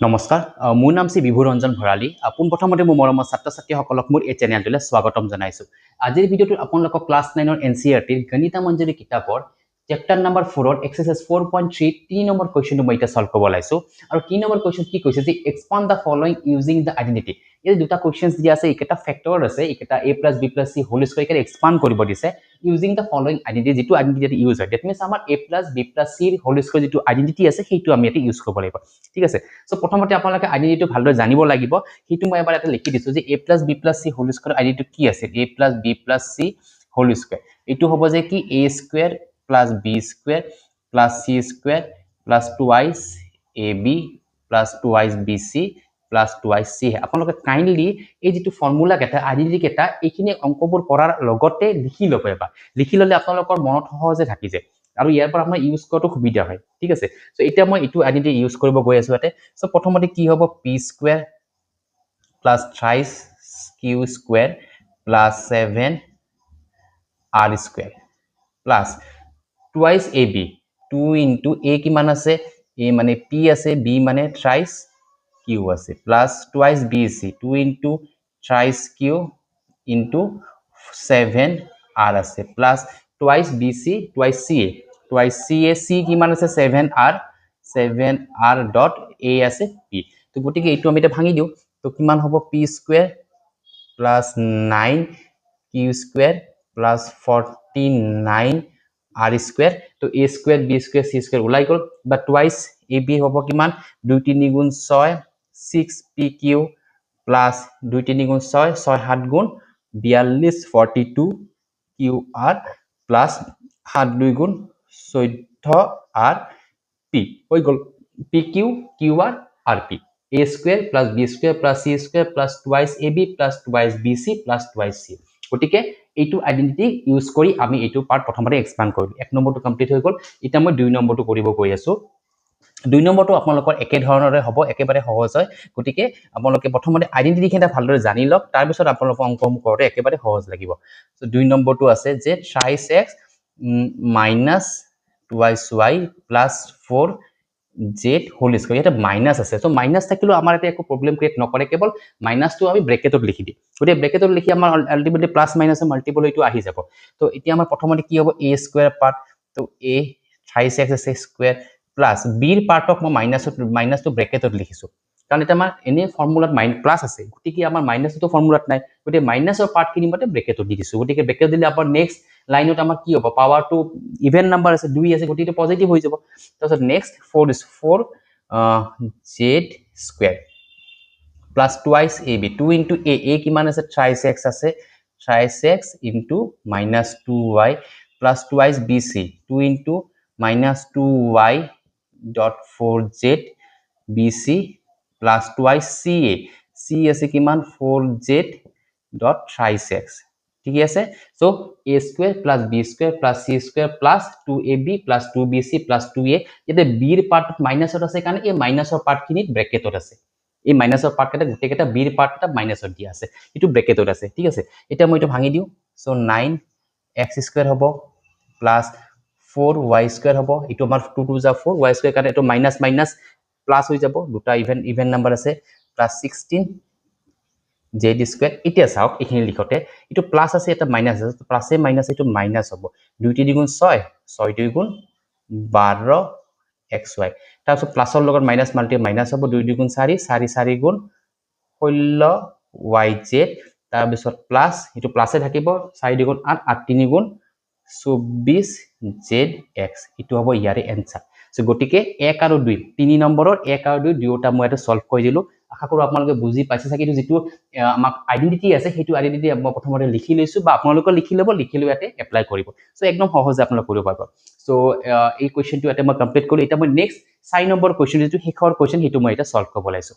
নমস্কাৰ মোৰ নাম শ্ৰী বিভু ৰঞ্জন ভৰালী পোনপ্ৰথমতে মোৰ মৰমৰ ছাত্ৰ-ছাত্ৰীসকলক মোৰ এই চেনেলটোলৈ স্বাগতম জনাইছো আজিৰ ভিডিঅ'টোত আপোনালোকক ক্লাছ 9 ৰ এনচিইআৰটিৰ গণিত মঞ্জুৰি কিতাপৰ চেপ্টাৰ নম্বৰ 4 ৰ এক্সাৰসাইজ 4.3 3 নম্বৰ কোৱেশ্চনটো মই এতিয়া সলভ কৰিব লাইছো আৰু 3 নম্বৰ কোৱেশ্চন কি কৈছে যে expand the following using the identity এই দুটা কোৱেশ্চনছ দিয়া আছে একটা ফ্যাক্টৰ আছে একটা a + b + c whole square কে এক্সপান্ড কৰিব দিছে ইউজিং দা ফলোইং আইডেন্টিটি যেটো আইডেন্টিটি ইউজ হয় দ্যাট মিন্স আমাৰ a + b + c whole square যেটো আইডেন্টিটি আছে সেইটো আমি এটা ইউজ কৰিব লাগিব ঠিক আছে সো প্ৰথমতে আপোনালোকে আইডেন্টিটিটো ভালদৰে জানিব লাগিব সেইটো মই এবাৰ এটা লিখি দিছো যে a + b + c whole square identity কি আছে a + b + c whole square এটো হ'ব যে কি a square + b square + c square + twice ab + twice bc + twice c আপোনালোকে কাইন্ডলি এই যেটো ফৰ্মুলা কেটা আইডেন্টিটি কেটা এইখিনি অংকবোৰ কৰাৰ লগতে লিখি ল'ব এবাৰ লিখি ল'লে আপোনালোকৰ মনত সহজে থাকি যায় আৰু ইয়াৰ পৰা আমাৰ ইউজ কৰাটো সুবিধা হয় ঠিক আছে সো এতিয়া মই এটো আইডেন্টিটি ইউজ কৰিব গৈ আছো ইয়াতে সো প্ৰথমতে কি হ'ব p square + thrice q square + 7 r square + twice ab 2 * a কিমান আছে a মানে p আছে b মানে thrice q আছে + twice bc 2 * thrice q * 7 r আছে + twice bc twice ca c কিমান আছে 7r 7r dot a আছে p তো গটিকে এইটো আমি এটা ভাঙি দিও তো কিমান হ'ব p square + 9 q square + 49 r square তো a square b square c square ওলাই গল বা twice ab হ'ব কিমান 2 3 * 6 6pq plus 2 3 * 6 6 7 * 42 42 qr plus 7 2 * 14r p হৈ গল pq qr rp a square plus b square plus c square plus twice ab plus twice bc plus twice c গটিকে এইটো identity use কৰি আমি এইটো পাৰ্ট প্ৰথমতে expand কৰিলো এক নম্বৰটো কমপ্লিট হৈ গল এটা মই দুই নম্বৰটো কৰিব গৈ আছো দুই নম্বৰটো আপোনালোকৰ একে ধৰণৰে হ'ব একেবাৰে সহজ হয় গটিকে আপোনালোকে প্ৰথমতে আইডেন্টিটি কেটা ভালদৰে জানি লওক তাৰ পিছত আপোনালোকৰ অংকসমূহ কৰোতে একেবাৰে সহজ লাগিব সো দুই নম্বৰটো আছে যে thrice x minus twice y plus 4z whole square এটা মাইনাস আছে সো মাইনাস থাকিলেও আমাৰ এটা একো প্ৰবলেম ক্ৰিয়েট নকৰে কেৱল মাইনাসটো আমি ব্ৰেকেটত লিখি দিম গটে ব্ৰেকেটত লিখি আমাৰ আলটিমেটলি প্লাস মাইনাস মাল্টিপল এইটো আহি যাব তো এতিয়া আমাৰ প্ৰথমতে কি হ'ব a স্কয়াৰ পাৰ্ট তো a thrice x আছে স্কয়াৰ প্লাস b ৰ পাৰ্টক মই মাইনাসটো ব্ৰেকেটত লিখিছো কাৰণ এটা আমাৰ এনে ফৰ্মুলাত প্লাস আছে গটিকে আমাৰ মাইনাসটো ফৰ্মুলাত নাই গটে মাইনাসৰ পাৰ্ট কিনি মতে ব্ৰেকেটত দি দিছো গটিকে ব্ৰেকেট দিলে আপোনাৰ নেক্সট লাইনত আমাৰ কি হ'ব পাৱাৰটো ইভেন নাম্বাৰ আছে 2 আছে গটিটো পজিটিভ হৈ যাব তাৰপিছত next 4 is 4 z square plus twice ab 2 into a কিমান আছে thrice x আছে thrice x into minus 2y plus twice bc 2 into minus 2y dot 4z bc plus twice ca c আছে কিমান 4z dot thrice x ঠিক আছে so a square plus b square plus c square plus 2ab plus 2bc plus 2a যেতে b ৰ part মাইনাসত আছে কাৰণে এই মাইনাসৰ part খিনি ব্ৰেকেটত আছে এই মাইনাসৰ পাৰ্ট কেটা গুটে কেটা b ৰ পাৰ্ট কেটা মাইনাসত দিয়া আছে এটো ব্ৰেকেটত আছে ঠিক আছে এটা মই এটো ভাঙি দিও সো 9x স্কয়াৰ হ'ব plus 4y স্কয়াৰ হ'ব এটো আমাৰ 2 2 যা 4 y স্কয়াৰ কাৰণে এটো মাইনাস মাইনাস প্লাস হৈ যাব দুটা ইভেন নাম্বাৰ আছে plus 16 z স্কয়াৰ এটা চাওক এখিনি লিখতে এটো প্লাস আছে এটা মাইনাস আছে প্লাসে মাইনাস এটো মাইনাস হ'ব 2 3 * 6 6 2 * 12 xy তাৰপিছত প্লাসৰ লগত মাইনাস মাল্টি মাইনাস হ'ব 2 2 * 4 4 4 * 16 yz তাৰপিছত প্লাস এটো প্লাসে থাকিব 4 2 * 8 8 3 * 24 zx এটো হ'ব ইয়াৰে এনসাৰ সো গটিকে 1 আৰু 2 তিনি নম্বৰৰ 1 আৰু 2 দুয়োটা মই এটা সলভ কৰি দিলো আশা কৰো আপোনালোকে বুজি পাইছে চাগে যেটো আমাক আইডেন্টিটি আছে হেতু আইডেন্টিটি মই প্ৰথমতে লিখি লৈছো বা আপোনালোকে লিখি ল'ব লিখিলো ইয়াতে এপ্লাই কৰিব সো একদম সহজে আপোনালোকে কৰিব পাৰিব সো এই কোৱেশ্চনটো এটা মই কমপ্লিট কৰিলো এটা মই নেক্সট 4 নম্বৰ কোৱেশ্চন যেটো শেষৰ কোৱেশ্চন হেতু মই এটা সলভ কৰিব লাইছো